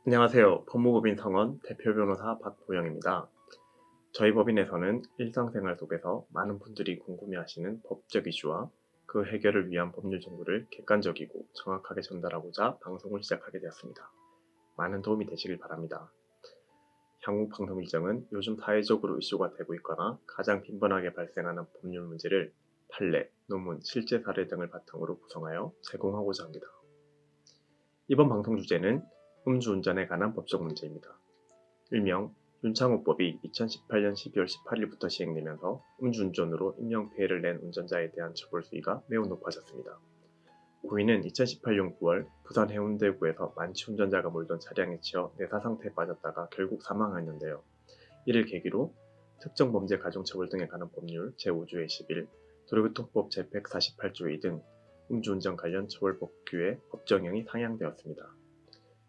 안녕하세요. 법무법인 성원 대표 변호사 박보영입니다. 저희 법인에서는 일상생활 속에서 많은 분들이 궁금해하시는 법적 이슈와 그 해결을 위한 법률 정보를 객관적이고 정확하게 전달하고자 방송을 시작하게 되었습니다. 많은 도움이 되시길 바랍니다. 향후 방송 일정은 요즘 사회적으로 이슈가 되고 있거나 가장 빈번하게 발생하는 법률 문제를 판례, 논문, 실제 사례 등을 바탕으로 구성하여 제공하고자 합니다. 이번 방송 주제는 음주운전에 관한 법적 문제입니다. 일명 윤창호법이 2018년 12월 18일부터 시행되면서 음주운전으로 인명피해를 낸 운전자에 대한 처벌 수위가 매우 높아졌습니다. 고인은 2018년 9월 부산 해운대구에서 만취 운전자가 몰던 차량에 치여 내사 상태에 빠졌다가 결국 사망하였는데요. 이를 계기로 특정 범죄 가중처벌 등에 관한 법률 제5조의 11, 도로교통법 제148조 2 등 음주운전 관련 처벌 법규의 법정형이 상향되었습니다.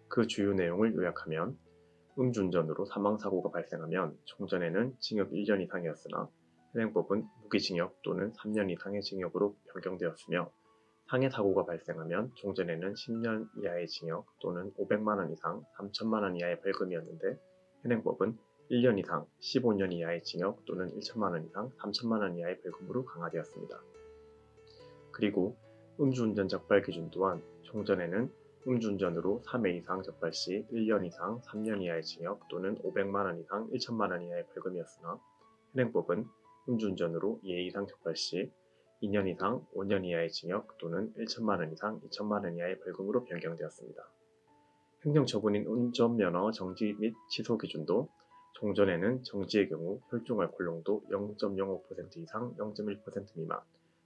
그 주요 내용을 요약하면 음주운전으로 사망사고가 발생하면 종전에는 징역 1년 이상이었으나 현행법은 무기징역 또는 3년 이상의 징역으로 변경되었으며 상해 사고가 발생하면 종전에는 10년 이하의 징역 또는 500만 원 이상 3천만 원 이하의 벌금이었는데 현행법은 1년 이상 15년 이하의 징역 또는 1천만 원 이상 3천만 원 이하의 벌금으로 강화되었습니다. 그리고 음주운전 적발 기준 또한 종전에는 음주운전으로 3회 이상 적발 시 1년 이상 3년 이하의 징역 또는 500만 원 이상 1천만 원 이하의 벌금이었으나 현행법은 음주운전으로 2회 이상 적발 시 2년 이상 5년 이하의 징역 또는 1천만 원 이상 2천만 원 이하의 벌금으로 변경되었습니다. 행정처분인 운전면허 정지 및 취소 기준도 종전에는 정지의 경우 혈중 알코올 농도 0.05% 이상 0.1% 미만,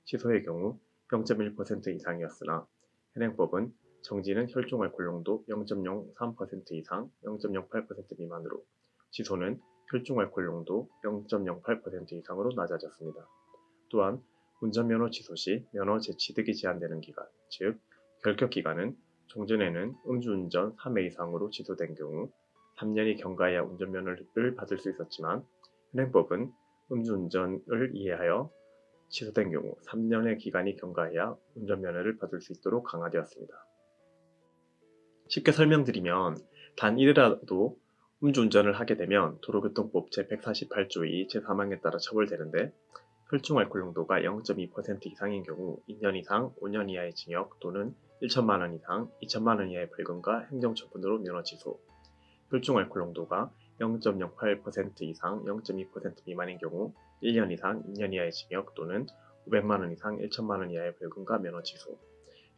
취소의 경우 0.1% 이상이었으나 현행법은 정지는 혈중 알코올 농도 0.03% 이상 0.08% 미만으로 취소는 혈중 알코올 농도 0.08% 이상으로 낮아졌습니다. 또한 운전면허 취소 시 면허 재취득이 제한되는 기간, 즉 결격 기간은 종전에는 음주운전 3회 이상으로 취소된 경우 3년이 경과해야 운전면허를 받을 수 있었지만 현행법은 음주운전을 이해하여 취소된 경우 3년의 기간이 경과해야 운전면허를 받을 수 있도록 강화되었습니다. 쉽게 설명드리면 단 이르라도 음주운전을 하게 되면 도로교통법 제148조 2 제3항에 따라 처벌되는데 혈중 알코올 농도가 0.2% 이상인 경우 2년 이상 5년 이하의 징역 또는 1천만 원 이상 2천만 원 이하의 벌금과 행정처분으로 면허 취소, 혈중 알코올 농도가 0.08% 이상 0.2% 미만인 경우 1년 이상 2년 이하의 징역 또는 500만 원 이상 1천만 원 이하의 벌금과 면허 취소,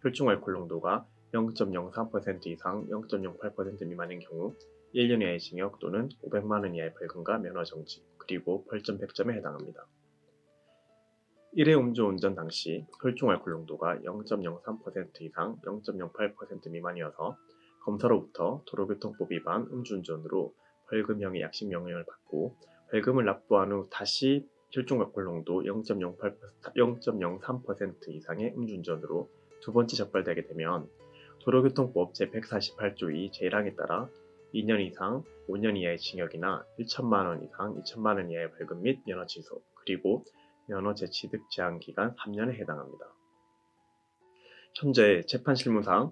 혈중 알코올 농도가 0.03% 이상 0.08% 미만인 경우 1년 이하의 징역 또는 500만 원 이하의 벌금과 면허 정지, 그리고 벌점 100점에 해당합니다. 1회 음주운전 당시 혈중 알코올 농도가 0.03% 이상 0.08% 미만이어서 검사로부터 도로교통법 위반 음주운전으로 벌금형의 약식 명령을 받고 벌금을 납부한 후 다시 혈중 알코올 농도 0.03% 이상의 음주운전으로 두 번째 적발되게 되면 도로교통법 제148조 2 제1항에 따라 2년 이상 5년 이하의 징역이나 1천만 원 이상 2천만 원 이하의 벌금 및 면허 취소, 그리고 면허 재취득 제한 기간 3년에 해당합니다. 현재 재판실무상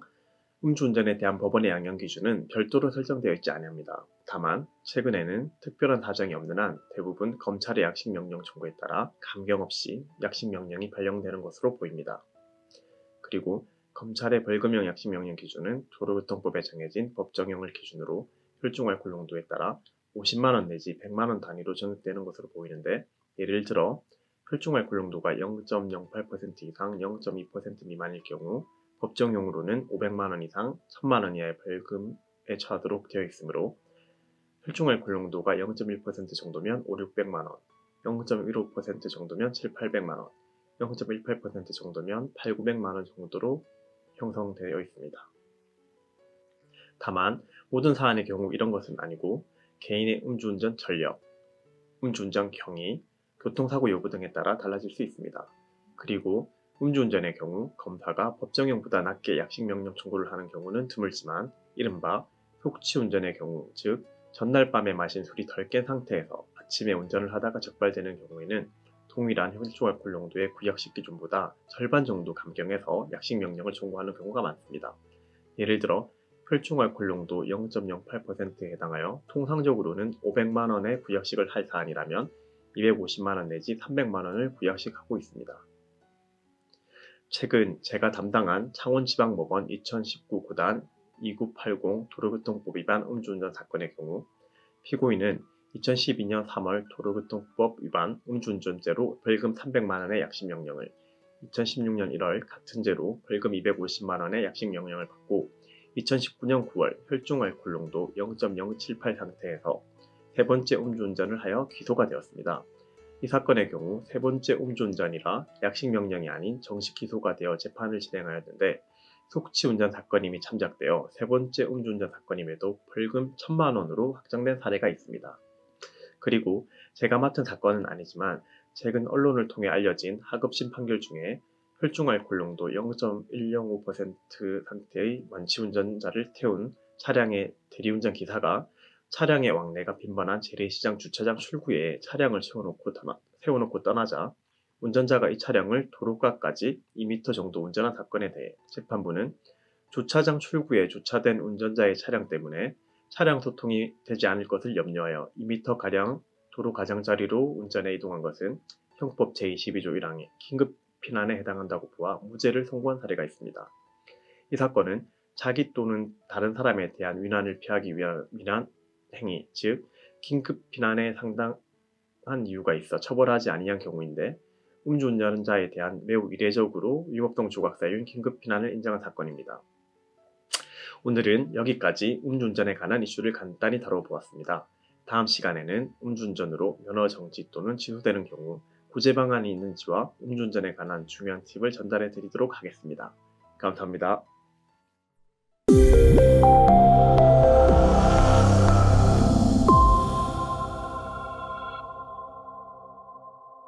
음주운전에 대한 법원의 양형 기준은 별도로 설정되어 있지 않습니다. 다만 최근에는 특별한 사정이 없는 한 대부분 검찰의 약식명령 청구에 따라 감경 없이 약식명령이 발령되는 것으로 보입니다. 그리고 검찰의 벌금형 약식명령 기준은 도로교통법에 정해진 법정형을 기준으로 혈중 알코올 농도에 따라 50만 원 내지 100만 원 단위로 적용되는 것으로 보이는데, 예를 들어 혈중 알코올 농도가 0.08% 이상 0.2% 미만일 경우 법정형으로는 500만 원 이상 1000만 원 이하의 벌금에 처하도록 되어 있으므로 혈중 알코올 농도가 0.1% 정도면 5, 600만 원, 0.15% 정도면 7, 800만 원, 0.18% 정도면 8, 900만 원 정도로 형성되어 있습니다. 다만 모든 사안의 경우 이런 것은 아니고 개인의 음주운전 전력, 음주운전 경위, 교통사고 여부 등에 따라 달라질 수 있습니다. 그리고 음주운전의 경우 검사가 법정형보다 낮게 약식명령 청구를 하는 경우는 드물지만 이른바 속취운전의 경우, 즉 전날 밤에 마신 술이 덜 깬 상태에서 아침에 운전을 하다가 적발되는 경우에는 동일한 혈중 알코올 농도의 구약식 기준보다 절반 정도 감경해서 약식명령을 청구하는 경우가 많습니다. 예를 들어 혈중알코올농도 0.08%에 해당하여 통상적으로는 500만 원의 구역식을 할 사안이라면 250만 원 내지 300만 원을 구역식하고 있습니다. 최근 제가 담당한 창원지방법원 2019 구단 2980 도로교통법 위반 음주운전 사건의 경우 피고인은 2012년 3월 도로교통법 위반 음주운전죄로 벌금 300만 원의 약식명령을, 2016년 1월 같은 죄로 벌금 250만 원의 약식명령을 받고 2019년 9월 혈중알코올농도 0.078 상태에서 세 번째 음주운전을 하여 기소가 되었습니다. 이 사건의 경우 세 번째 음주운전이라 약식명령이 아닌 정식 기소가 되어 재판을 진행하였는데 속치운전 사건임이 참작되어 세 번째 음주운전 사건임에도 벌금 1,000만 원으로 확정된 사례가 있습니다. 그리고 제가 맡은 사건은 아니지만 최근 언론을 통해 알려진 하급심 판결 중에 혈중알코올농도 0.105% 상태의 만취운전자를 태운 차량의 대리운전 기사가 차량의 왕래가 빈번한 재래시장 주차장 출구에 차량을 세워놓고 떠나자 운전자가 이 차량을 도로가까지 2m 정도 운전한 사건에 대해 재판부는 주차장 출구에 주차된 운전자의 차량 때문에 차량 소통이 되지 않을 것을 염려하여 2m가량 도로 가장자리로 운전해 이동한 것은 형법 제22조 1항의 긴급 피난에 해당한다고 보아 무죄를 선고한 사례가 있습니다. 이 사건은 자기 또는 다른 사람에 대한 위난을 피하기 위한 위난 행위, 즉 긴급 피난에 상당한 이유가 있어 처벌하지 아니한 경우인데 음주운전자에 대한 매우 이례적으로 위법성 조각사유인 긴급 피난을 인정한 사건입니다. 오늘은 여기까지 음주운전에 관한 이슈를 간단히 다뤄보았습니다. 다음 시간에는 음주운전으로 면허 정지 또는 취소되는 경우 구제 방안이 있는지와 음주운전에 관한 중요한 팁을 전달해 드리도록 하겠습니다. 감사합니다.